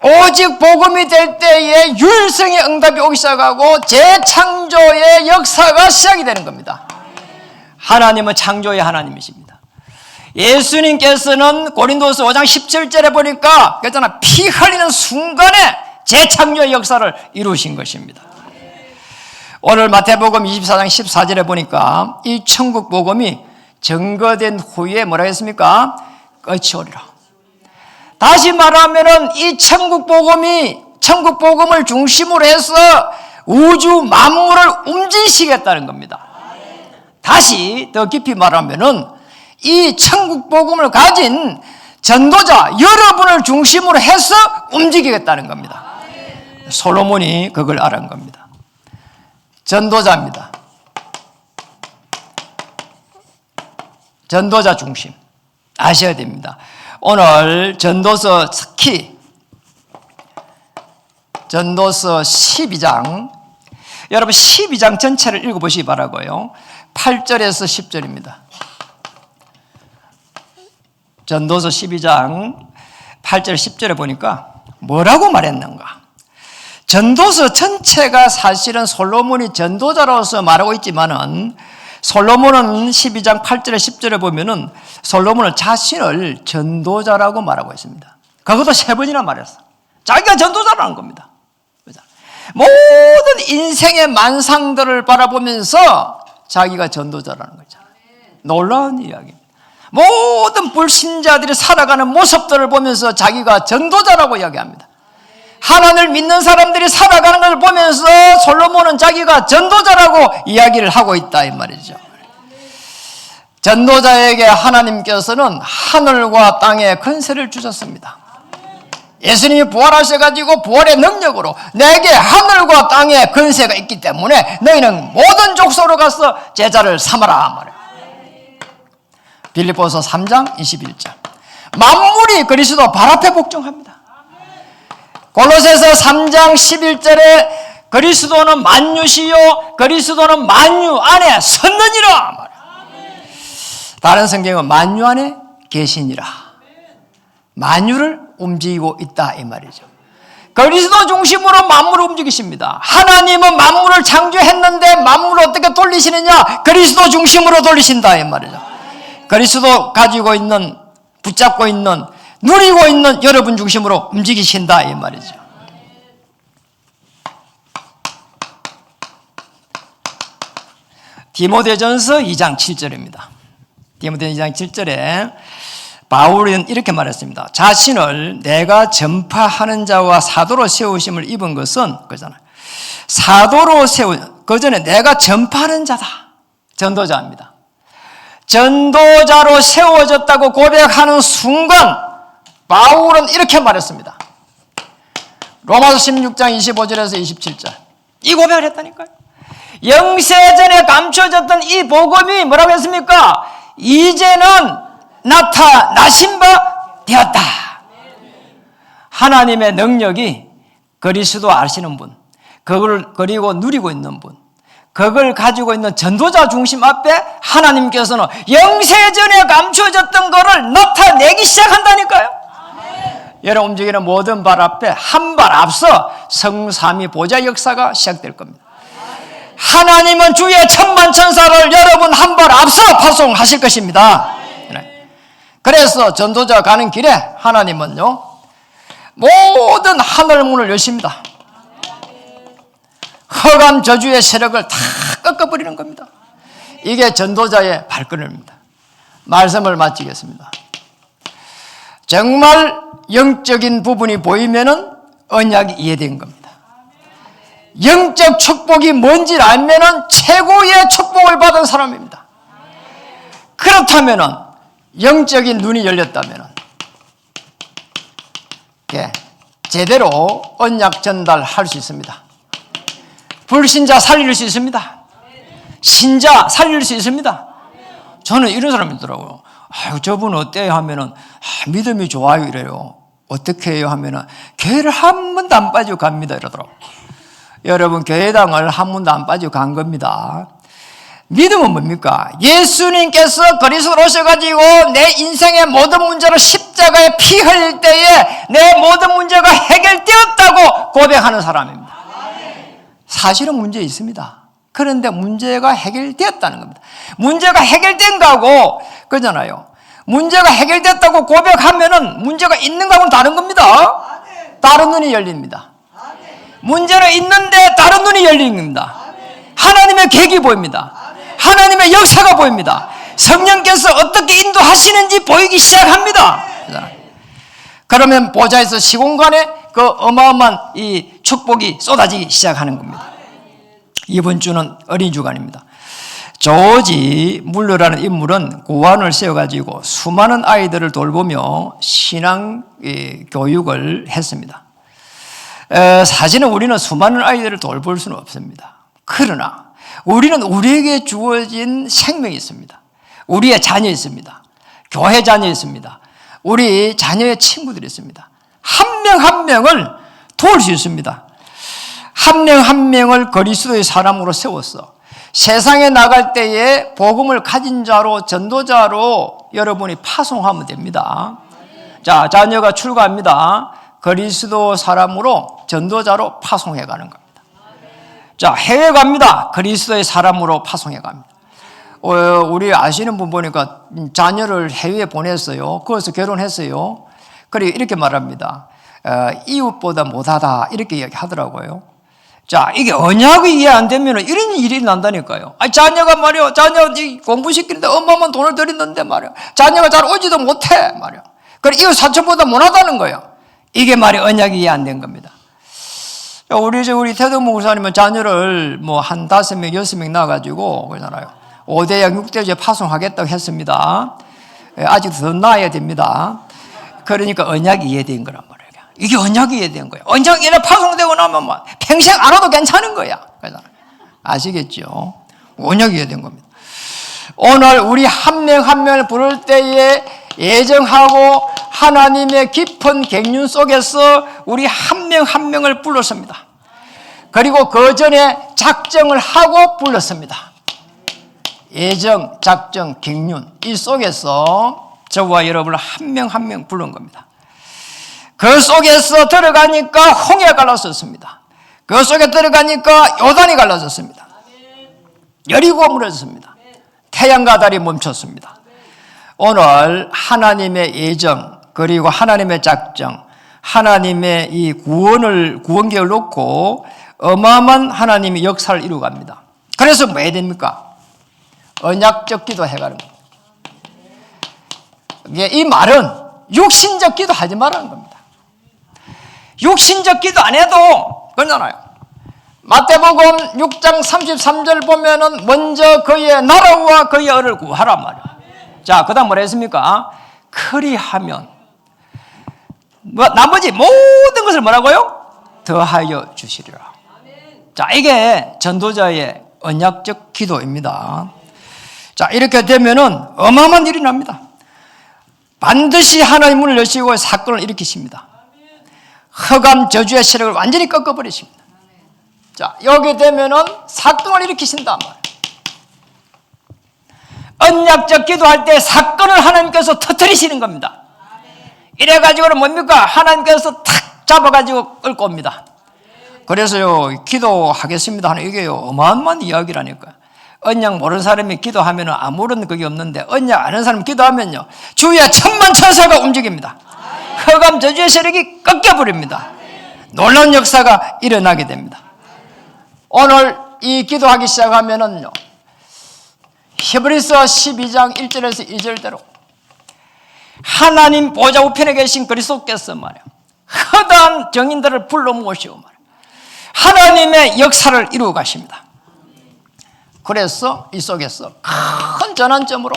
오직 복음이 될 때에 유일성의 응답이 오기 시작하고 재창조의 역사가 시작이 되는 겁니다. 하나님은 창조의 하나님이십니다. 예수님께서는 고린도서 5장 17절에 보니까 그랬잖아, 피 흘리는 순간에 재창조의 역사를 이루신 것입니다. 오늘 마태복음 24장 14절에 보니까 이 천국 복음이 증거된 후에 뭐라 했습니까? 끝이 오리라. 다시 말하면은 이 천국 복음을 중심으로 해서 우주 만물을 움직이시겠다는 겁니다. 다시 더 깊이 말하면은 이 천국 복음을 가진 전도자 여러분을 중심으로 해서 움직이겠다는 겁니다. 솔로몬이 그걸 알은 겁니다. 전도자입니다. 전도자 중심 아셔야 됩니다. 오늘 전도서 특히 전도서 12장 여러분 12장 전체를 읽어보시기 바라고요. 8절에서 10절입니다. 전도서 12장 8절 10절에 보니까 뭐라고 말했는가? 전도서 전체가 사실은 솔로몬이 전도자로서 말하고 있지만은 솔로몬은 12장 8절에 10절에 보면은 솔로몬은 자신을 전도자라고 말하고 있습니다. 그것도 3번이나 말했어. 자기가 전도자라는 겁니다. 모든 인생의 만상들을 바라보면서 자기가 전도자라는 거죠. 놀라운 이야기입니다. 모든 불신자들이 살아가는 모습들을 보면서 자기가 전도자라고 이야기합니다. 하나님을 믿는 사람들이 살아가는 걸 보면서 솔로몬은 자기가 전도자라고 이야기를 하고 있다 이 말이죠. 전도자에게 하나님께서는 하늘과 땅의 권세를 주셨습니다. 예수님이 부활하셔가지고 부활의 능력으로 내게 하늘과 땅의 권세가 있기 때문에 너희는 모든 족속으로 가서 제자를 삼아라 말이에요. 빌립보서 3장 21절. 만물이 그리스도 발 앞에 복종합니다. 골로새서 3장 11절에 그리스도는 만유시요 그리스도는 만유 안에 섰느니라. 다른 성경은 만유 안에 계시니라. 만유를 움직이고 있다 이 말이죠. 그리스도 중심으로 만물을 움직이십니다. 하나님은 만물을 창조했는데 만물을 어떻게 돌리시느냐? 그리스도 중심으로 돌리신다 이 말이죠. 그리스도 가지고 있는, 붙잡고 있는, 누리고 있는 여러분 중심으로 움직이신다 이 말이죠. 디모데전서 2장 7절입니다. 디모데전서 2장 7절에 바울은 이렇게 말했습니다. 자신을 내가 전파하는 자와 사도로 세우심을 입은 것은 그잖아요. 사도로 그 전에 내가 전파하는 자다. 전도자입니다. 전도자로 세워졌다고 고백하는 순간 바울은 이렇게 말했습니다. 로마서 16장 25절에서 27절. 이 고백을 했다니까요. 영세전에 감춰졌던 이 복음이 뭐라고 했습니까? 이제는 나타나신 바 되었다. 하나님의 능력이 그리스도 아시는 분, 그걸 그리고 누리고 있는 분, 그걸 가지고 있는 전도자 중심 앞에 하나님께서는 영세전에 감춰졌던 것을 나타내기 시작한다니까요. 여러분 움직이는 모든 발 앞에 한 발 앞서 성삼위 보좌 역사가 시작될 겁니다. 하나님은 주의 천만천사를 여러분 한 발 앞서 파송하실 것입니다. 그래서 전도자 가는 길에 하나님은요 모든 하늘 문을 여십니다. 흑암 저주의 세력을 다 꺾어버리는 겁니다. 이게 전도자의 발걸음입니다. 말씀을 마치겠습니다. 정말 영적인 부분이 보이면은 언약이 이해된 겁니다. 영적 축복이 뭔지 알면은 최고의 축복을 받은 사람입니다. 그렇다면은 영적인 눈이 열렸다면은 제대로 언약 전달할 수 있습니다. 불신자 살릴 수 있습니다. 신자 살릴 수 있습니다. 저는 이런 사람이 있더라고요. 저분 어때요? 하면은 믿음이 좋아요 이래요. 어떻게 해요? 하면은 교회를 한 번도 안 빠지고 갑니다 이러더라고요. 여러분 교회당을 한 번도 안 빠지고 간 겁니다. 믿음은 뭡니까? 예수님께서 그리스도로 오셔가지고 내 인생의 모든 문제를 십자가에 피 흘릴 때에 내 모든 문제가 해결되었다고 고백하는 사람입니다. 사실은 문제 있습니다. 그런데 문제가 해결되었다는 겁니다. 문제가 해결된 거하고 그러잖아요. 문제가 해결됐다고 고백하면은 문제가 있는 거하고는 다른 겁니다. 다른 눈이 열립니다. 문제는 있는데 다른 눈이 열리는 겁니다. 하나님의 계획이 보입니다. 하나님의 역사가 보입니다. 성령께서 어떻게 인도하시는지 보이기 시작합니다. 그러면 보좌에서 시공간에 그 어마어마한 이 축복이 쏟아지기 시작하는 겁니다. 이번 주는 어린 주간입니다. 조지 물러라는 인물은 고관을 세워가지고 수많은 아이들을 돌보며 신앙 교육을 했습니다. 사실은 우리는 수많은 아이들을 돌볼 수는 없습니다. 그러나 우리는 우리에게 주어진 생명이 있습니다. 우리의 자녀 있습니다. 교회 자녀 있습니다. 우리 자녀의 친구들이 있습니다. 한 명 한 명을 도울 수 있습니다. 한 명 한 명을 그리스도의 사람으로 세웠어. 세상에 나갈 때에 복음을 가진 자로 전도자로 여러분이 파송하면 됩니다. 자, 자녀가 출가합니다. 그리스도 사람으로 전도자로 파송해 가는 겁니다. 자, 해외 갑니다. 그리스도의 사람으로 파송해 갑니다. 우리 아시는 분 보니까 자녀를 해외에 보냈어요. 거기서 결혼했어요. 그리고 이렇게 말합니다. 이웃보다 못하다 이렇게 이야기하더라고요. 자, 이게 언약이 이해 안 되면 이런 일이 난다니까요. 자녀가 말이요, 자녀 공부시키는데 엄마만 돈을 들였는데 말이요, 자녀가 잘 오지도 못해 말이요. 그래 이웃 사촌보다 못하다는 거예요. 이게 말이 언약이 이해 안 된 겁니다. 우리 태도 목사님은 자녀를 뭐 한 5명, 6명 낳아가지고 그러잖아요. 5대양 6대제 파송하겠다고 했습니다. 아직도 더 낳아야 됩니다. 그러니까 언약이 이해된 거란 말이에요. 이게 언약이 이해된 거예요. 언약이 파송되고 나면 뭐 평생 안 와도 괜찮은 거야. 아시겠죠? 언약이 이해된 겁니다. 오늘 우리 한 명 한 명을 부를 때에 예정하고 하나님의 깊은 갱륜 속에서 우리 한 명 한 명을 불렀습니다. 그리고 그 전에 작정을 하고 불렀습니다. 예정, 작정, 갱륜 이 속에서 저와 여러분을 한 명 한 명 부른 겁니다. 그 속에서 들어가니까 홍해가 갈라졌습니다. 그 속에 들어가니까 요단이 갈라졌습니다. 여리고가 무너졌습니다. 태양과 달이 멈췄습니다. 오늘 하나님의 예정 그리고 하나님의 작정, 하나님의 이 구원 계획을 놓고 어마어마한 하나님의 역사를 이루어갑니다. 그래서 뭐 해야 됩니까? 언약적 기도 해가는 겁니다. 이 말은 육신적 기도 하지 말라는 겁니다. 육신적 기도 안 해도 그러잖아요. 마태복음 6장 33절 보면은 먼저 그의 나라와 그의 의를 구하란 말이에요. 자, 그 다음 뭐라 했습니까? 그리하면 나머지 모든 것을 뭐라고요? 더하여 주시리라. 자, 이게 전도자의 언약적 기도입니다. 자, 이렇게 되면은 어마어마한 일이 납니다. 반드시 하나님 문을 여시고 사건을 일으키십니다. 흑암 저주의 세력을 완전히 꺾어버리십니다. 자, 여기 되면은 사건을 일으키신단 말이에요. 언약적 기도할 때 사건을 하나님께서 터뜨리시는 겁니다. 이래가지고는 뭡니까? 하나님께서 탁 잡아가지고 끌고 옵니다. 그래서요, 기도하겠습니다 하는 이게요, 어마어마한 이야기라니까요. 언약 모르는 사람이 기도하면 아무런 그게 없는데 언약 아는 사람이 기도하면요, 주위에 천만 천사가 움직입니다. 흑암 저주의 세력이 꺾여버립니다. 놀라운 역사가 일어나게 됩니다. 오늘 이 기도하기 시작하면은요, 히브리서 12장 1절에서 2절대로 하나님 보좌 우편에 계신 그리스도께서 말이야, 허다한 정인들을 불러 모시고 말이야, 하나님의 역사를 이루어 가십니다. 그래서 이 속에서 큰 전환점으로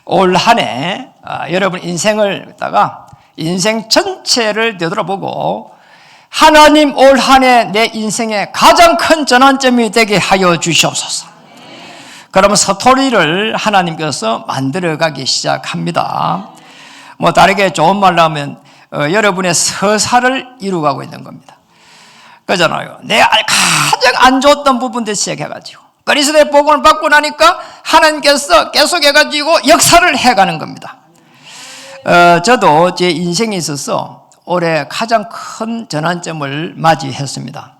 올 한 해 여러분 인생을 갖다가 인생 전체를 되돌아보고 하나님 올 한 해 내 인생의 가장 큰 전환점이 되게 하여 주시옵소서. 그러면 스토리를 하나님께서 만들어가기 시작합니다. 뭐 다르게 좋은 말로 하면 여러분의 서사를 이루어가고 있는 겁니다. 그러잖아요. 내 가장 안 좋았던 부분들 시작해가지고 그리스도의 복음을 받고 나니까 하나님께서 계속해가지고 역사를 해가는 겁니다. 저도 제 인생에 있어서 올해 가장 큰 전환점을 맞이했습니다.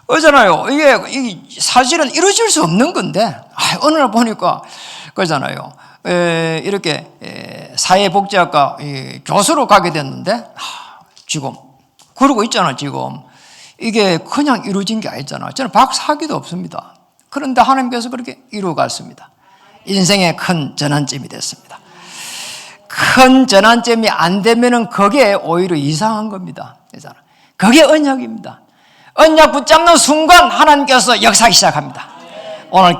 그러잖아요. 이게 사실은 이루어질 수 없는 건데, 어느 날 보니까, 그러잖아요. 이렇게 사회복지학과 교수로 가게 됐는데, 지금, 그러고 있잖아, 지금. 이게 그냥 이루어진 게 아니잖아. 저는 박사학위도 없습니다. 그런데 하나님께서 그렇게 이루어갔습니다. 인생의 큰 전환점이 됐습니다. 큰 전환점이 안 되면은 그게 오히려 이상한 겁니다. 그게 언약입니다. 언약 붙잡는 순간 하나님께서 역사하기 시작합니다. 오늘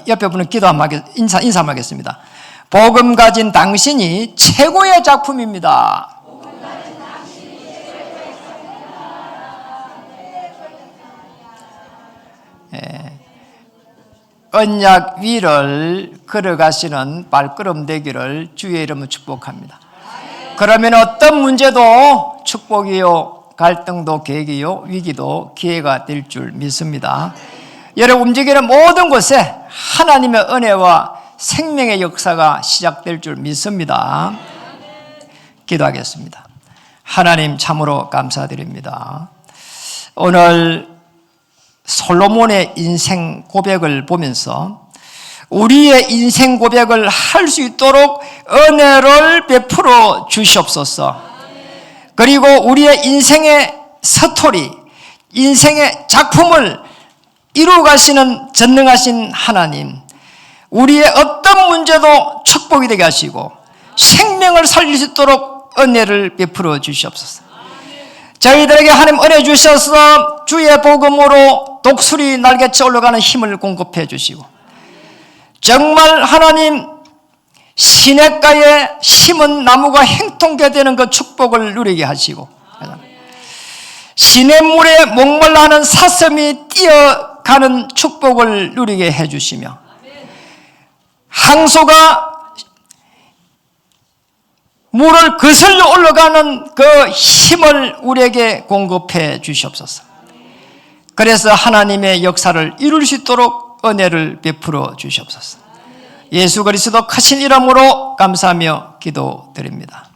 옆에 분은 인사만 하겠습니다. 복음 가진 당신이 최고의 작품입니다. 언약 위를 걸어가시는 발걸음 되기를 주의 이름으로 축복합니다. 그러면 어떤 문제도 축복이요, 갈등도 계기요, 위기도 기회가 될 줄 믿습니다. 여러분 움직이는 모든 곳에 하나님의 은혜와 생명의 역사가 시작될 줄 믿습니다. 기도하겠습니다. 하나님 참으로 감사드립니다. 오늘 솔로몬의 인생 고백을 보면서 우리의 인생 고백을 할 수 있도록 은혜를 베풀어 주시옵소서. 그리고 우리의 인생의 스토리, 인생의 작품을 이루어 가시는 전능하신 하나님, 우리의 어떤 문제도 축복이 되게 하시고 생명을 살릴 수 있도록 은혜를 베풀어 주시옵소서. 저희들에게 하나님 은혜 주셔서 주의 복음으로 독수리 날개치 올라가는 힘을 공급해 주시고, 정말 하나님 시냇가에 심은 나무가 행통게 되는 그 축복을 누리게 하시고, 시냇물에 목말라하는 사슴이 뛰어가는 축복을 누리게 해주시며, 항소가 물을 거슬러 올라가는 그 힘을 우리에게 공급해 주시옵소서. 그래서 하나님의 역사를 이룰 수 있도록 은혜를 베풀어 주시옵소서. 예수 그리스도 크신 이름으로 감사하며 기도드립니다.